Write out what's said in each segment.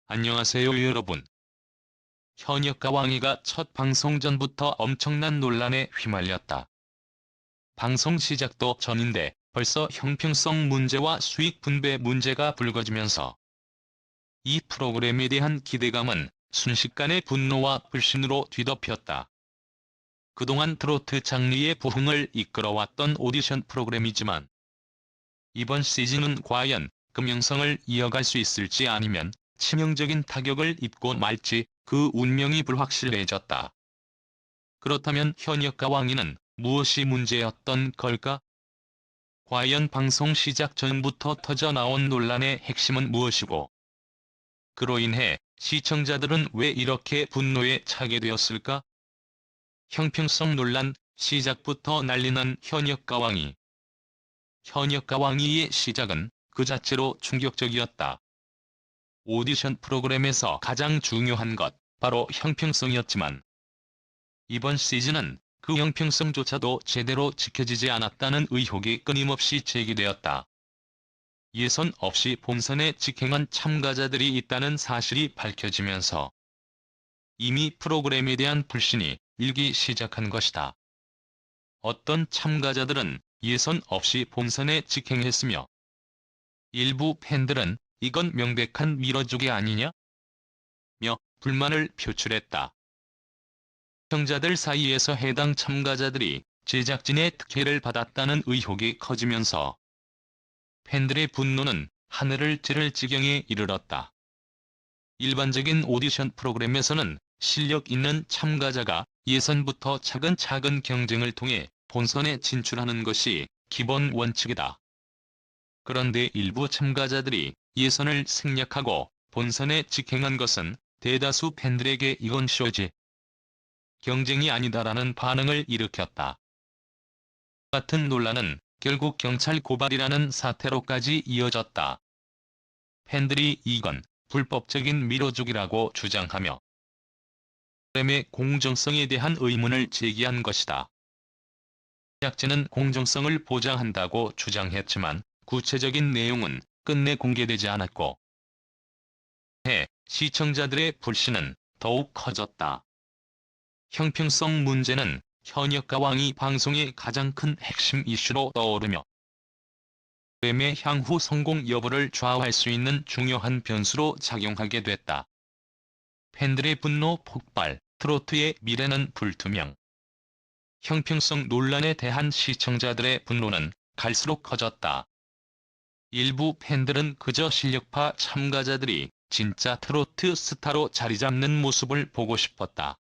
안녕하세요 여러분. 현역가 왕이가 첫 방송 전부터 엄청난 논란에 휘말렸다. 방송 시작도 전인데 벌써 형평성 문제와 수익 분배 문제가 불거지면서 이 프로그램에 대한 기대감은 순식간에 분노와 불신으로 뒤덮였다. 그동안 트로트 장르의 부흥을 이끌어왔던 오디션 프로그램이지만 이번 시즌은 과연 금명성을 이어갈 수 있을지 아니면 치명적인 타격을 입고 말지 그 운명이 불확실해졌다. 그렇다면 현역가 왕이는 무엇이 문제였던 걸까? 과연 방송 시작 전부터 터져나온 논란의 핵심은 무엇이고 그로 인해 시청자들은 왜 이렇게 분노에 차게 되었을까? 형평성 논란, 시작부터 난리난 현역가 왕이. 현역가 왕이의 시작은 그 자체로 충격적이었다. 오디션 프로그램에서 가장 중요한 것, 바로 형평성이었지만 이번 시즌은 그 형평성조차도 제대로 지켜지지 않았다는 의혹이 끊임없이 제기되었다. 예선 없이 본선에 직행한 참가자들이 있다는 사실이 밝혀지면서 이미 프로그램에 대한 불신이 일기 시작한 것이다. 어떤 참가자들은 예선 없이 본선에 직행했으며 일부 팬들은 이건 명백한 밀어주기 아니냐? 며 불만을 표출했다. 시청자들 사이에서 해당 참가자들이 제작진의 특혜를 받았다는 의혹이 커지면서 팬들의 분노는 하늘을 찌를 지경에 이르렀다. 일반적인 오디션 프로그램에서는 실력 있는 참가자가 예선부터 차근차근 경쟁을 통해 본선에 진출하는 것이 기본 원칙이다. 그런데 일부 참가자들이 예선을 생략하고 본선에 직행한 것은 대다수 팬들에게 이건 쇼지, 경쟁이 아니다라는 반응을 일으켰다. 같은 논란은 결국 경찰 고발이라는 사태로까지 이어졌다. 팬들이 이건 불법적인 밀어주기라고 주장하며 프로그램의 공정성에 대한 의문을 제기한 것이다. 제작진은 공정성을 보장한다고 주장했지만 구체적인 내용은 끝내 공개되지 않았고 시청자들의 불신은 더욱 커졌다. 형평성 문제는 현역가 왕이 방송의 가장 큰 핵심 이슈로 떠오르며 프로그램의 향후 성공 여부를 좌우할 수 있는 중요한 변수로 작용하게 됐다. 팬들의 분노 폭발, 트로트의 미래는 불투명. 형평성 논란에 대한 시청자들의 분노는 갈수록 커졌다. 일부 팬들은 그저 실력파 참가자들이 진짜 트로트 스타로 자리잡는 모습을 보고 싶었다.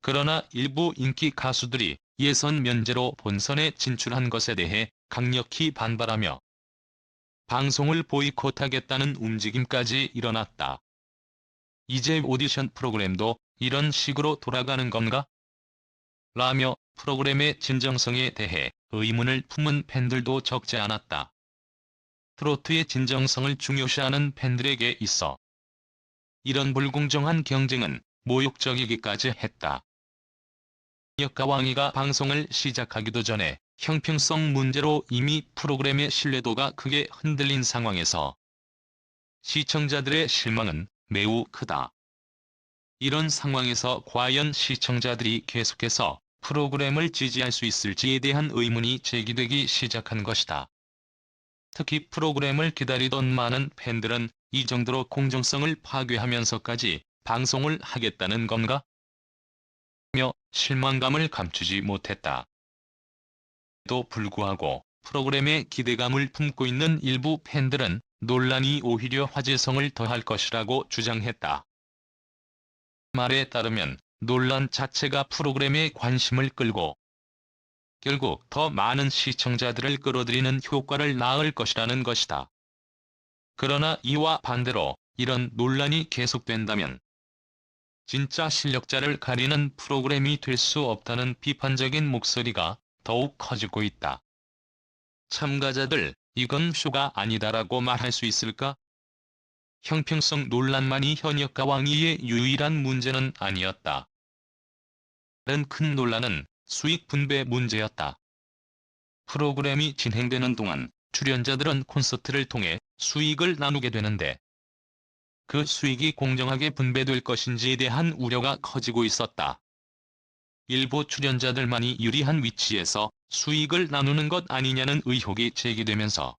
그러나 일부 인기 가수들이 예선 면제로 본선에 진출한 것에 대해 강력히 반발하며 방송을 보이콧하겠다는 움직임까지 일어났다. 이제 오디션 프로그램도 이런 식으로 돌아가는 건가? 라며 프로그램의 진정성에 대해 의문을 품은 팬들도 적지 않았다. 트로트의 진정성을 중요시하는 팬들에게 있어 이런 불공정한 경쟁은 모욕적이기까지 했다. 현역가 왕이가 방송을 시작하기도 전에 형평성 문제로 이미 프로그램의 신뢰도가 크게 흔들린 상황에서 시청자들의 실망은 매우 크다. 이런 상황에서 과연 시청자들이 계속해서 프로그램을 지지할 수 있을지에 대한 의문이 제기되기 시작한 것이다. 특히 프로그램을 기다리던 많은 팬들은 이 정도로 공정성을 파괴하면서까지 방송을 하겠다는 건가? 며 실망감을 감추지 못했다. 또 불구하고 프로그램에 기대감을 품고 있는 일부 팬들은 논란이 오히려 화제성을 더할 것이라고 주장했다. 말에 따르면 논란 자체가 프로그램의 관심을 끌고 결국 더 많은 시청자들을 끌어들이는 효과를 낳을 것이라는 것이다. 그러나 이와 반대로 이런 논란이 계속된다면 진짜 실력자를 가리는 프로그램이 될 수 없다는 비판적인 목소리가 더욱 커지고 있다. 참가자들, 이건 쇼가 아니다라고 말할 수 있을까? 형평성 논란만이 현역가 왕이의 유일한 문제는 아니었다. 다른 큰 논란은 수익 분배 문제였다. 프로그램이 진행되는 동안 출연자들은 콘서트를 통해 수익을 나누게 되는데 그 수익이 공정하게 분배될 것인지에 대한 우려가 커지고 있었다. 일부 출연자들만이 유리한 위치에서 수익을 나누는 것 아니냐는 의혹이 제기되면서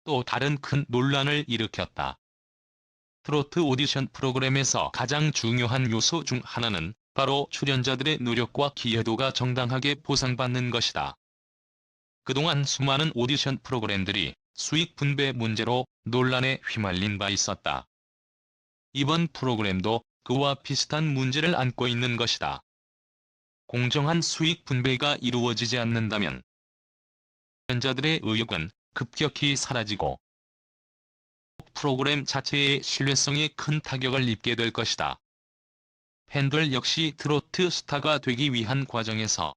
또 다른 큰 논란을 일으켰다. 트로트 오디션 프로그램에서 가장 중요한 요소 중 하나는 바로 출연자들의 노력과 기여도가 정당하게 보상받는 것이다. 그동안 수많은 오디션 프로그램들이 수익 분배 문제로 논란에 휘말린 바 있었다. 이번 프로그램도 그와 비슷한 문제를 안고 있는 것이다. 공정한 수익 분배가 이루어지지 않는다면 출연자들의 의욕은 급격히 사라지고 프로그램 자체의 신뢰성에 큰 타격을 입게 될 것이다. 팬들 역시 트로트 스타가 되기 위한 과정에서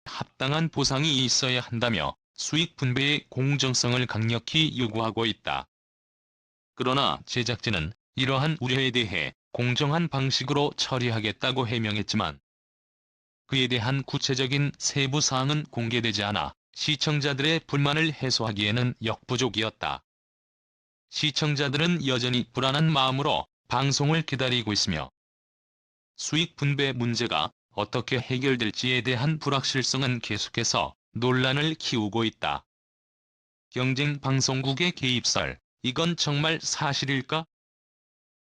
합당한 보상이 있어야 한다며 수익 분배의 공정성을 강력히 요구하고 있다. 그러나 제작진은 이러한 우려에 대해 공정한 방식으로 처리하겠다고 해명했지만 그에 대한 구체적인 세부 사항은 공개되지 않아 시청자들의 불만을 해소하기에는 역부족이었다. 시청자들은 여전히 불안한 마음으로 방송을 기다리고 있으며 수익 분배 문제가 어떻게 해결될지에 대한 불확실성은 계속해서 논란을 키우고 있다. 경쟁 방송국의 개입설, 이건 정말 사실일까?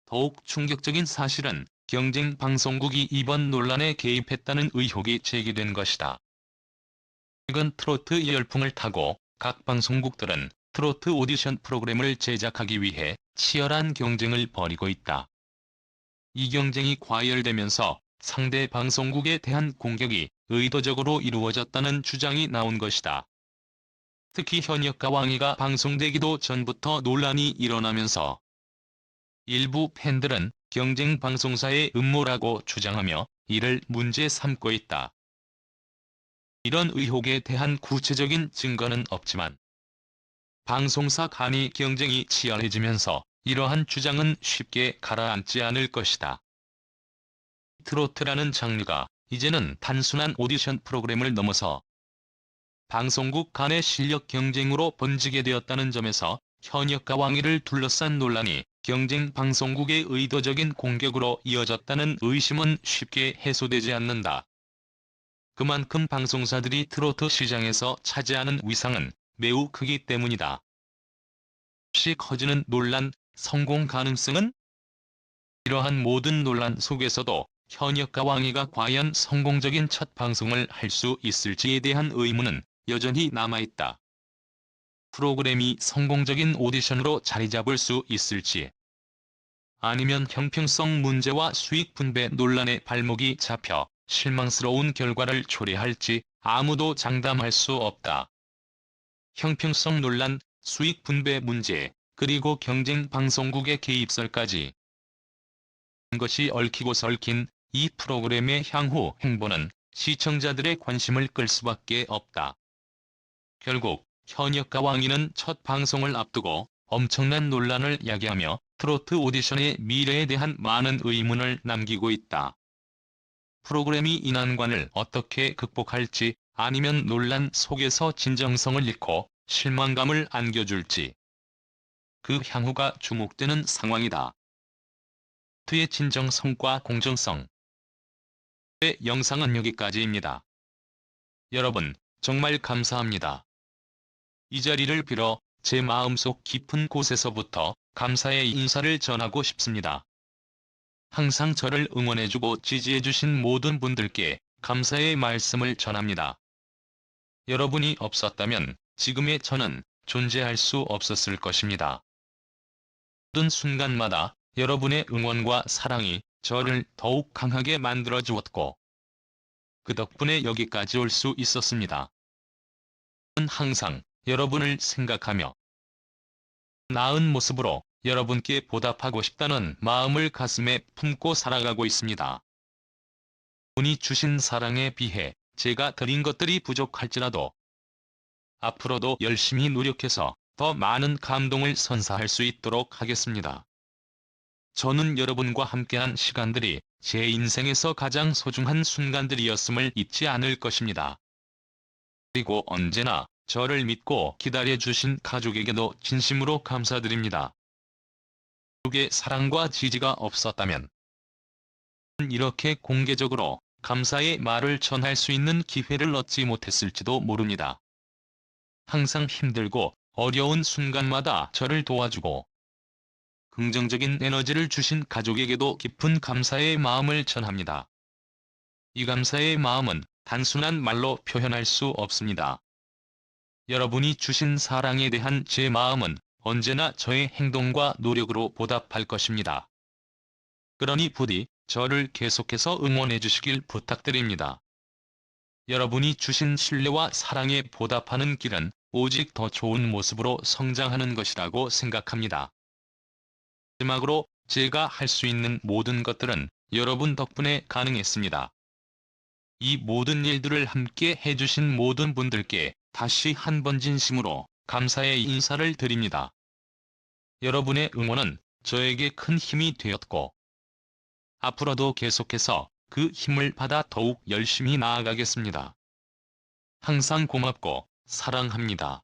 더욱 충격적인 사실은 경쟁 방송국이 이번 논란에 개입했다는 의혹이 제기된 것이다. 최근 트로트 열풍을 타고 각 방송국들은 트로트 오디션 프로그램을 제작하기 위해 치열한 경쟁을 벌이고 있다. 이 경쟁이 과열되면서 상대 방송국에 대한 공격이 의도적으로 이루어졌다는 주장이 나온 것이다. 특히 현역가 왕이가 방송되기도 전부터 논란이 일어나면서 일부 팬들은 경쟁 방송사의 음모라고 주장하며 이를 문제 삼고 있다. 이런 의혹에 대한 구체적인 증거는 없지만 방송사 간의 경쟁이 치열해지면서 이러한 주장은 쉽게 가라앉지 않을 것이다. 트로트라는 장르가 이제는 단순한 오디션 프로그램을 넘어서 방송국 간의 실력 경쟁으로 번지게 되었다는 점에서 현역가 왕위를 둘러싼 논란이 경쟁 방송국의 의도적인 공격으로 이어졌다는 의심은 쉽게 해소되지 않는다. 그만큼 방송사들이 트로트 시장에서 차지하는 위상은 매우 크기 때문이다. 없이 커지는 논란, 성공 가능성은? 이러한 모든 논란 속에서도 현역가 왕이가 과연 성공적인 첫 방송을 할 수 있을지에 대한 의문은 여전히 남아있다. 프로그램이 성공적인 오디션으로 자리 잡을 수 있을지, 아니면 형평성 문제와 수익 분배 논란에 발목이 잡혀 실망스러운 결과를 초래할지 아무도 장담할 수 없다. 형평성 논란, 수익 분배 문제, 그리고 경쟁 방송국의 개입설까지 것이 얽히고 설킨 이 프로그램의 향후 행보는 시청자들의 관심을 끌 수밖에 없다. 결국 현역가 왕이는 첫 방송을 앞두고 엄청난 논란을 야기하며 트로트 오디션의 미래에 대한 많은 의문을 남기고 있다. 프로그램이 이 난관을 어떻게 극복할지, 아니면 논란 속에서 진정성을 잃고 실망감을 안겨줄지, 그 향후가 주목되는 상황이다. 트의 진정성과 공정성. 영상은 여기까지입니다. 여러분, 정말 감사합니다. 이 자리를 빌어 제 마음속 깊은 곳에서부터 감사의 인사를 전하고 싶습니다. 항상 저를 응원해주고 지지해주신 모든 분들께 감사의 말씀을 전합니다. 여러분이 없었다면 지금의 저는 존재할 수 없었을 것입니다. 모든 순간마다 여러분의 응원과 사랑이 저를 더욱 강하게 만들어 주었고, 그 덕분에 여기까지 올 수 있었습니다. 저는 항상 여러분을 생각하며 나은 모습으로 여러분께 보답하고 싶다는 마음을 가슴에 품고 살아가고 있습니다. 분이 주신 사랑에 비해 제가 드린 것들이 부족할지라도 앞으로도 열심히 노력해서 더 많은 감동을 선사할 수 있도록 하겠습니다. 저는 여러분과 함께한 시간들이 제 인생에서 가장 소중한 순간들이었음을 잊지 않을 것입니다. 그리고 언제나 저를 믿고 기다려주신 가족에게도 진심으로 감사드립니다. 가족의 사랑과 지지가 없었다면 이렇게 공개적으로 감사의 말을 전할 수 있는 기회를 얻지 못했을지도 모릅니다. 항상 힘들고 어려운 순간마다 저를 도와주고 긍정적인 에너지를 주신 가족에게도 깊은 감사의 마음을 전합니다. 이 감사의 마음은 단순한 말로 표현할 수 없습니다. 여러분이 주신 사랑에 대한 제 마음은 언제나 저의 행동과 노력으로 보답할 것입니다. 그러니 부디 저를 계속해서 응원해 주시길 부탁드립니다. 여러분이 주신 신뢰와 사랑에 보답하는 길은 오직 더 좋은 모습으로 성장하는 것이라고 생각합니다. 마지막으로 제가 할 수 있는 모든 것들은 여러분 덕분에 가능했습니다. 이 모든 일들을 함께 해주신 모든 분들께 다시 한번 진심으로 감사의 인사를 드립니다. 여러분의 응원은 저에게 큰 힘이 되었고 앞으로도 계속해서 그 힘을 받아 더욱 열심히 나아가겠습니다. 항상 고맙고 사랑합니다.